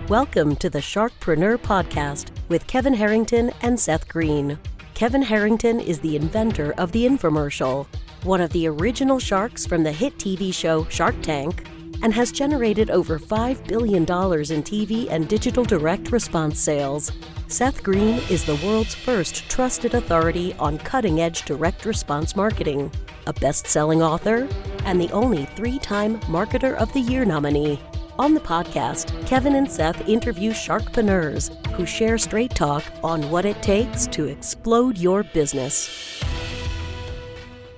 Welcome to the Sharkpreneur podcast with Kevin Harrington and Seth Greene. Kevin Harrington is the inventor of the infomercial, one of the original sharks from the hit TV show Shark Tank, and has generated over $5 billion in TV and digital direct response sales. Seth Greene is the world's first trusted authority on cutting-edge direct response marketing, a best-selling author, and the only 3-time Marketer of the Year nominee. On the podcast, Kevin and Seth interview sharkpreneurs who share straight talk on what it takes to explode your business.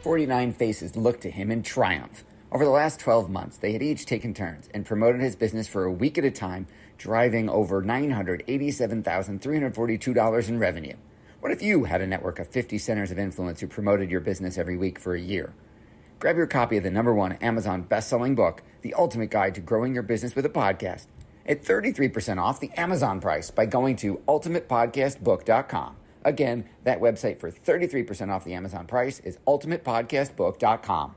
49 faces looked to him in triumph. Over the last 12 months, they had each taken turns and promoted his business for a week at a time, driving over $987,342 in revenue. What if you had a network of 50 centers of influence who promoted your business every week for a year? Grab your copy of the #1 Amazon best-selling book, The Ultimate Guide to Growing Your Business with a Podcast, at 33% off the Amazon price by going to ultimatepodcastbook.com. Again, that website for 33% off the Amazon price is ultimatepodcastbook.com.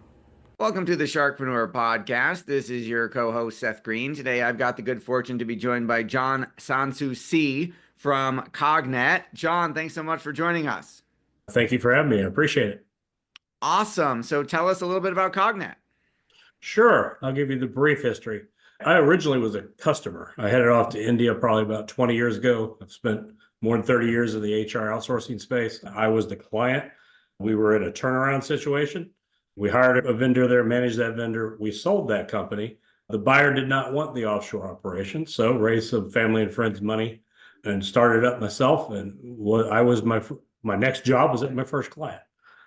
Welcome to the Sharkpreneur podcast. This is your co-host, Seth Greene. Today, I've got the good fortune to be joined by John Sansoucie from Cognet. John, thanks so much for joining us. Thank you for having me. I appreciate it. Awesome. So tell us a little bit about Cognet. Sure. I'll give you the brief history. I originally was a customer. I headed off to India probably about 20 years ago. I've spent more than 30 years in the HR outsourcing space. I was the client. We were in a turnaround situation. We hired a vendor there, managed that vendor. We sold that company. The buyer did not want the offshore operation, so raised some family and friends' money and started up myself. And what I was my next job was at my first client.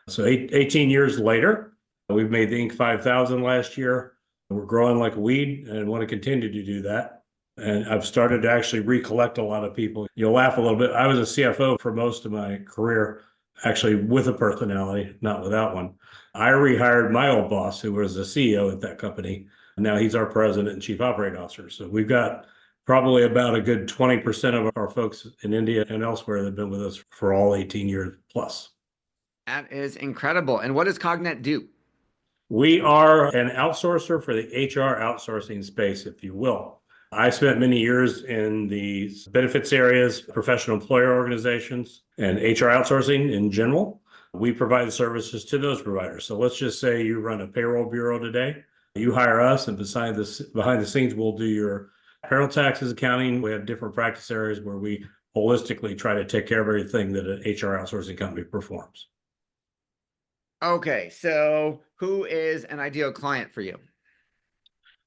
So 18 years later, we've made the Inc. 5000 last year. We're growing like a weed and want to continue to do that. And I've started to actually recollect a lot of people. You'll laugh a little bit. I was a CFO for most of my career, actually with a personality, not without one. I rehired my old boss, who was the CEO at that company. And now he's our president and chief operating officer. So we've got probably about a good 20% of our folks in India and elsewhere that have been with us for all 18 years plus. That is incredible. And what does Cognet do? We are an outsourcer for the HR outsourcing space, if you will. I spent many years in the benefits areas, professional employer organizations, and HR outsourcing in general. We provide services to those providers. So let's just say you run a payroll bureau today. You hire us, and behind the scenes, we'll do your payroll taxes, accounting. We have different practice areas where we holistically try to take care of everything that an HR outsourcing company performs. Okay, so who is an ideal client for you?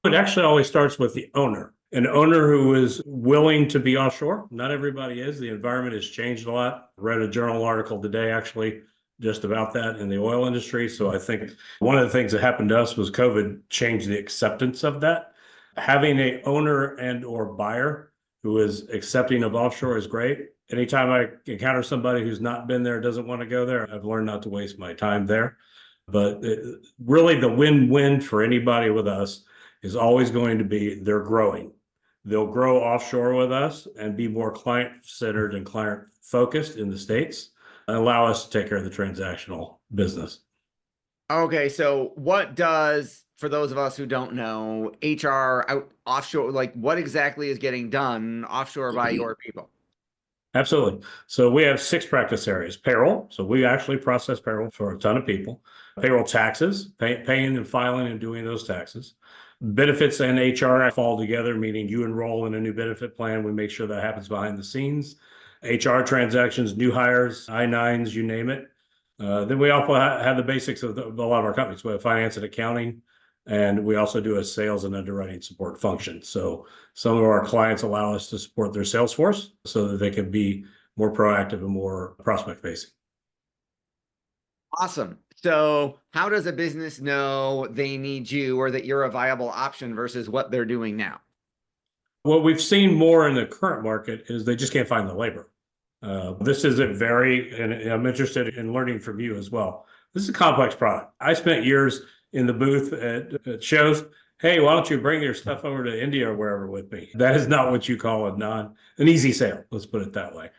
It actually always starts with the owner. An owner who is willing to be offshore. Not everybody is. The environment has changed a lot. I read a journal article today, actually, just about that in the oil industry. So I think one of the things that happened to us was COVID changed the acceptance of that. Having an owner and or buyer who is accepting of offshore is great. Anytime I encounter somebody who's not been there, doesn't want to go there, I've learned not to waste my time there. But really the win-win for anybody with us is always going to be they're growing. They'll grow offshore with us and be more client-centered and client-focused in the States and allow us to take care of the transactional business. Okay, so what does, for those of us who don't know, HR offshore, like what exactly is getting done offshore by your people? Absolutely. So we have 6 practice areas. Payroll. So we actually process payroll for a ton of people. Payroll taxes, paying and filing and doing those taxes. Benefits and HR fall together, meaning you enroll in a new benefit plan. We make sure that happens behind the scenes. HR transactions, new hires, I-9s, you name it. Then we also have the basics of a lot of our companies. We have finance and accounting, and we also do a sales and underwriting support function. So some of our clients allow us to support their sales force so that they can be more proactive and more prospect facing. Awesome. So how does a business know they need you or that you're a viable option versus what they're doing now? What we've seen more in the current market is they just can't find the labor. This is and I'm interested in learning from you as well. This is a complex product. I spent years in the booth at shows. Hey, why don't you bring your stuff over to India or wherever with me? That is not what you call an easy sale. Let's put it that way.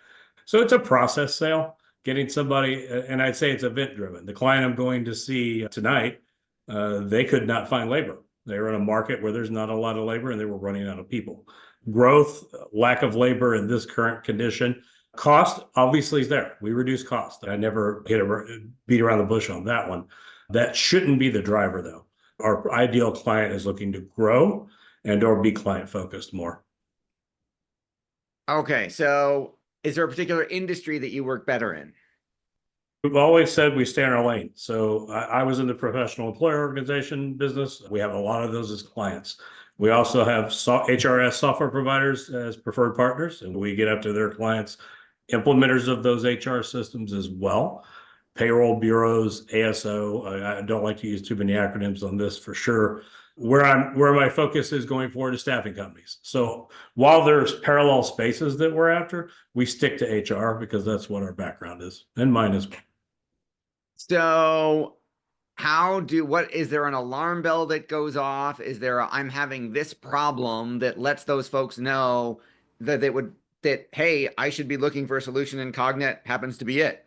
So it's a process sale, getting somebody, and I'd say it's event driven. The client I'm going to see tonight, they could not find labor. They were in a market where there's not a lot of labor and they were running out of people. Growth lack of labor in this current condition. Cost obviously is there. We reduce cost. I never beat around the bush on that one. That shouldn't be the driver, though. Our ideal client is looking to grow and or be client focused more. Okay, so is there a particular industry that you work better in? We've always said we stay in our lane. So I was in the professional employer organization business. We have a lot of those as clients. We also have HRS software providers as preferred partners, and we get up to their clients, implementers of those HR systems as well. Payroll bureaus, ASO. I don't like to use too many acronyms on this for sure. Where my focus is going forward is staffing companies. So while there's parallel spaces that we're after, we stick to HR because that's what our background is, and mine is. So what is there an alarm bell that goes off? Is there I'm having this problem that lets those folks know that hey, I should be looking for a solution, and Cognet happens to be it?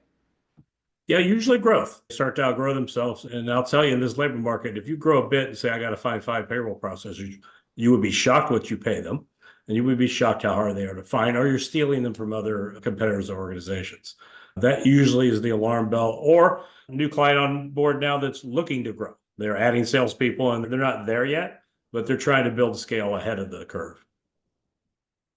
Yeah, usually growth. They start to outgrow themselves. And I'll tell you, in this labor market, if you grow a bit and say, I got to find 5 payroll processors, you would be shocked what you pay them. And you would be shocked how hard they are to find, or you're stealing them from other competitors or organizations. That usually is the alarm bell, or a new client on board now that's looking to grow. They're adding salespeople and they're not there yet, but they're trying to build scale ahead of the curve.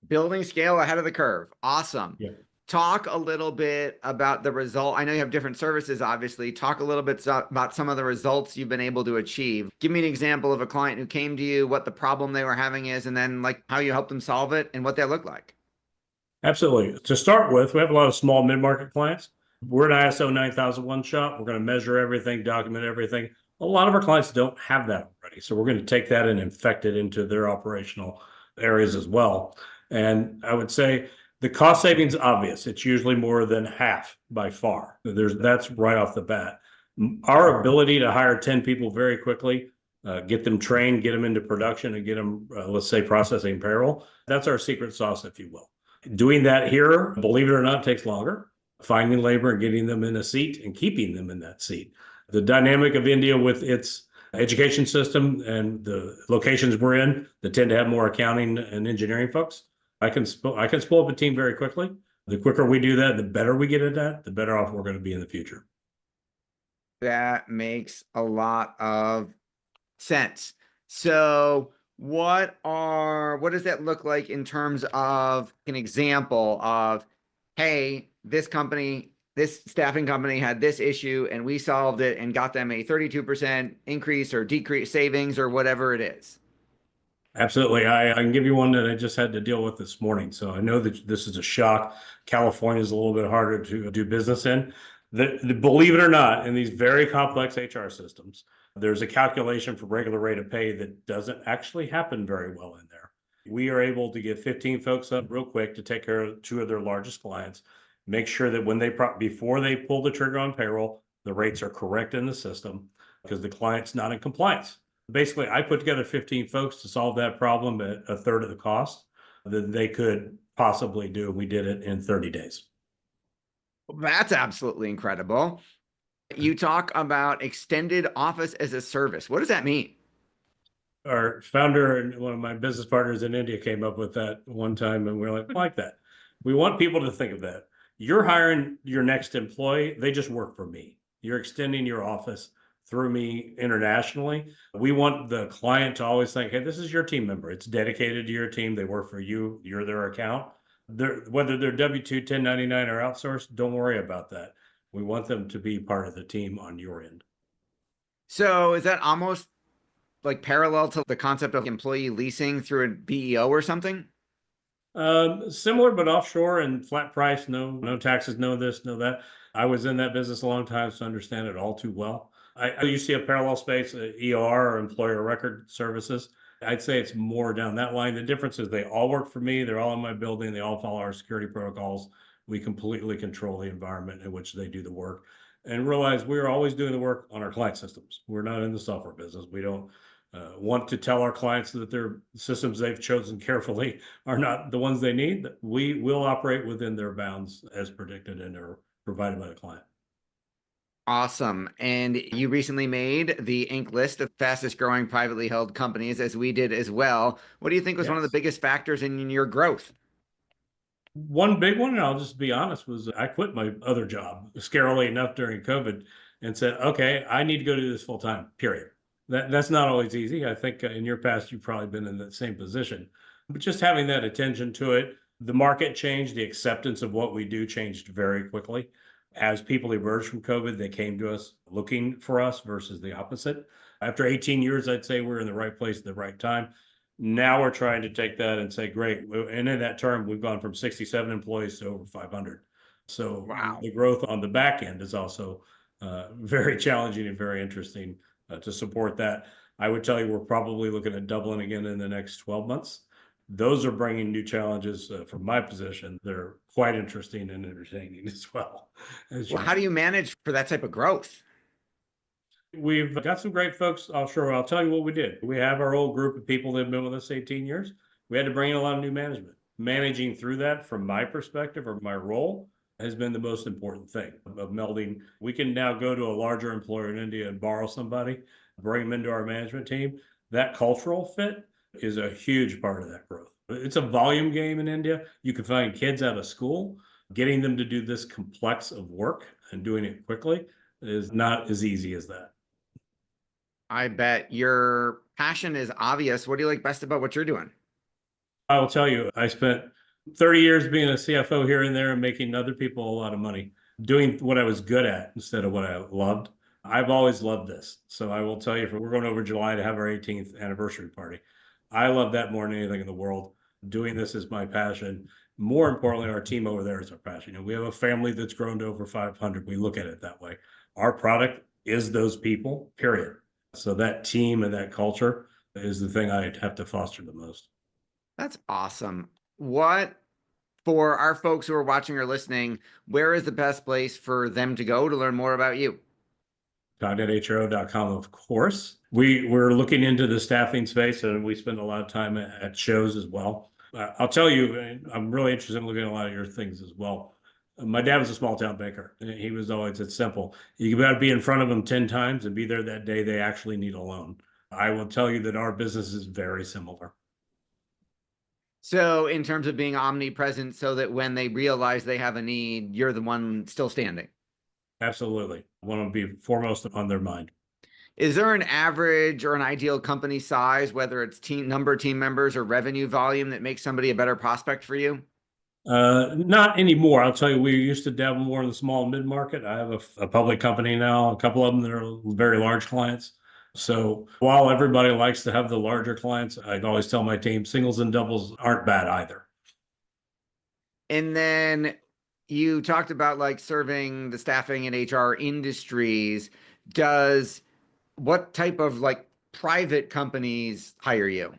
Building scale ahead of the curve. Awesome. Yeah. Talk a little bit about the result. I know you have different services, obviously. Talk a little bit about some of the results you've been able to achieve. Give me an example of a client who came to you, what the problem they were having is, and then like how you helped them solve it and what that looked like. Absolutely. To start with, we have a lot of small mid-market clients. We're an ISO 9001 shop. We're going to measure everything, document everything. A lot of our clients don't have that already. So we're going to take that and infect it into their operational areas as well. And I would say the cost savings is obvious. It's usually more than half by far. That's right off the bat. Our ability to hire 10 people very quickly, get them trained, get them into production, and get them, let's say, processing payroll, that's our secret sauce, if you will. Doing that here, believe it or not, takes longer. Finding labor and getting them in a seat and keeping them in that seat. The dynamic of India with its education system and the locations we're in that tend to have more accounting and engineering folks, I can spool up a team very quickly. The quicker we do that, the better we get at that, the better off we're going to be in the future. That makes a lot of sense. So what does that look like in terms of an example of, hey, this staffing company had this issue and we solved it and got them a 32% increase or decrease savings or whatever it is? Absolutely. I can give you one that I just had to deal with this morning. So I know that this is a shock. California is a little bit harder to do business in. Believe it or not, in these very complex HR systems, there's a calculation for regular rate of pay that doesn't actually happen very well in there. We are able to get 15 folks up real quick to take care of 2 of their largest clients, make sure that before they pull the trigger on payroll, the rates are correct in the system because the client's not in compliance. Basically, I put together 15 folks to solve that problem at a third of the cost that they could possibly do. We did it in 30 days. That's absolutely incredible. You talk about extended office as a service. What does that mean? Our founder and one of my business partners in India came up with that one time, and we're like that. We want people to think of that. You're hiring your next employee. They just work for me. You're extending your office through me internationally. We want the client to always think, hey, this is your team member. It's dedicated to your team. They work for you. You're their account. Whether they're W-2, 1099, or outsourced, don't worry about that. We want them to be part of the team on your end. So is that almost like parallel to the concept of employee leasing through a BEO or something? Similar, but offshore and flat price, no taxes, no this, no that. I was in that business a long time, so I understand it all too well. You see a parallel space, EOR or employer record services. I'd say it's more down that line. The difference is they all work for me. They're all in my building. They all follow our security protocols. We completely control the environment in which they do the work, and realize we're always doing the work on our client systems. We're not in the software business. We don't want to tell our clients that their systems they've chosen carefully are not the ones they need. We will operate within their bounds as predicted and are provided by the client. Awesome. And you recently made the Inc. list of fastest growing privately held companies, as we did as well. What do you think was one of the biggest factors in your growth? One big one, and I'll just be honest, was I quit my other job, scarily enough, during COVID and said, okay, I need to go do this full time, period. That's not always easy. I think in your past, you've probably been in that same position. But just having that attention to it, the market changed, the acceptance of what we do changed very quickly. As people emerged from COVID, they came to us looking for us versus the opposite. After 18 years, I'd say we're in the right place at the right time. Now we're trying to take that and say, great. And in that term, we've gone from 67 employees to over 500. So Wow. the growth on the back end is also very challenging and very interesting to support that. I would tell you we're probably looking at doubling again in the next 12 months. Those are bringing new challenges from my position. They're quite interesting and entertaining as well. Well, how do you manage for that type of growth? We've got some great folks offshore. I'll tell you what we did. We have our old group of people that have been with us 18 years. We had to bring in a lot of new management. Managing through that from my perspective or my role has been the most important thing of melding. We can now go to a larger employer in India and borrow somebody, bring them into our management team. That cultural fit is a huge part of that growth. It's a volume game in India. You can find kids out of school. Getting them to do this complex of work and doing it quickly is not as easy as that. I bet your passion is obvious. What do you like best about what you're doing? I will tell you, I spent 30 years being a CFO here and there and making other people a lot of money, doing what I was good at instead of what I loved. I've always loved this. So I will tell you, we're going over July to have our 18th anniversary party. I love that more than anything in the world. Doing this is my passion. More importantly, our team over there is our passion. And we have a family that's grown to over 500. We look at it that way. Our product is those people, period. So that team and that culture is the thing I'd have to foster the most. That's awesome. What, for our folks who are watching or listening, where is the best place for them to go to learn more about you? CognetHRO.com, of course. We're looking into the staffing space, and we spend a lot of time at shows as well. I'll tell you, I'm really interested in looking at a lot of your things as well. My dad was a small town banker. He was always, it's simple. You got to be in front of them 10 times and be there that day they actually need a loan. I will tell you that our business is very similar. So in terms of being omnipresent, so that when they realize they have a need, you're the one still standing. Absolutely. I want to be foremost on their mind. Is there an average or an ideal company size, whether it's number of team members or revenue volume, that makes somebody a better prospect for you? Not anymore. I'll tell you, we used to dabble more in the small and mid-market. I have a public company now, a couple of them that are very large clients. So while everybody likes to have the larger clients, I always tell my team singles and doubles aren't bad either. And then you talked about like serving the staffing and HR industries. What type of like private companies hire you?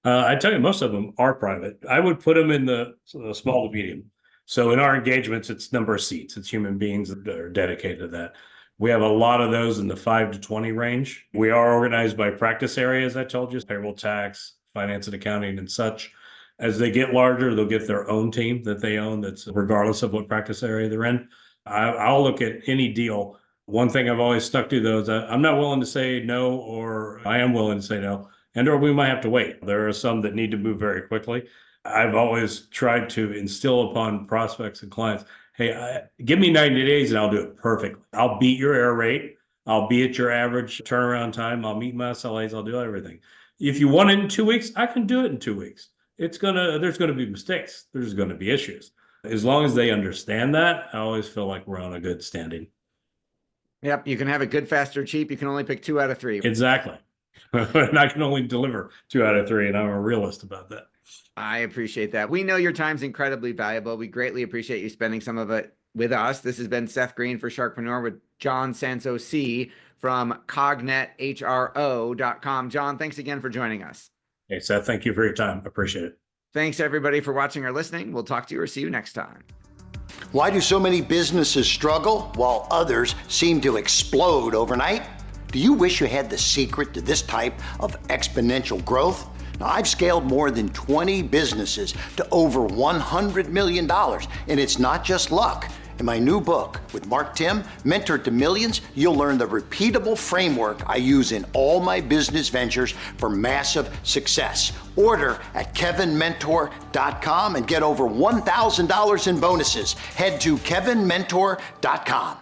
I tell you, most of them are private. I would put them in the small to medium. So in our engagements, it's number of seats. It's human beings that are dedicated to that. We have a lot of those in the 5 to 20 range. We are organized by practice areas, I told you, payroll, tax, finance and accounting and such. As they get larger, they'll get their own team that they own that's regardless of what practice area they're in. I'll look at any deal. One thing I've always stuck to though is I'm not willing to say no, or I am willing to say no. And or we might have to wait. There are some that need to move very quickly. I've always tried to instill upon prospects and clients, hey, give me 90 days and I'll do it perfectly. I'll beat your error rate. I'll be at your average turnaround time. I'll meet my SLAs. I'll do everything. If you want it in 2 weeks, I can do it in 2 weeks. There's going to be mistakes. There's going to be issues. As long as they understand that, I always feel like we're on a good standing. Yep. You can have it good, fast, or cheap. You can only pick 2 out of 3. Exactly. And I can only deliver 2 out of 3, and I'm a realist about that. I appreciate that. We know your time's incredibly valuable. We greatly appreciate you spending some of it with us. This has been Seth Greene for Sharkpreneur with John Sansoucie from CognetHRO.com. John, thanks again for joining us. Hey, Seth, thank you for your time. I appreciate it. Thanks, everybody, for watching or listening. We'll talk to you or see you next time. Why do so many businesses struggle while others seem to explode overnight? Do you wish you had the secret to this type of exponential growth? Now, I've scaled more than 20 businesses to over $100 million, and it's not just luck. In my new book with Mark Tim, Mentor to Millions, you'll learn the repeatable framework I use in all my business ventures for massive success. Order at kevinmentor.com and get over $1,000 in bonuses. Head to kevinmentor.com.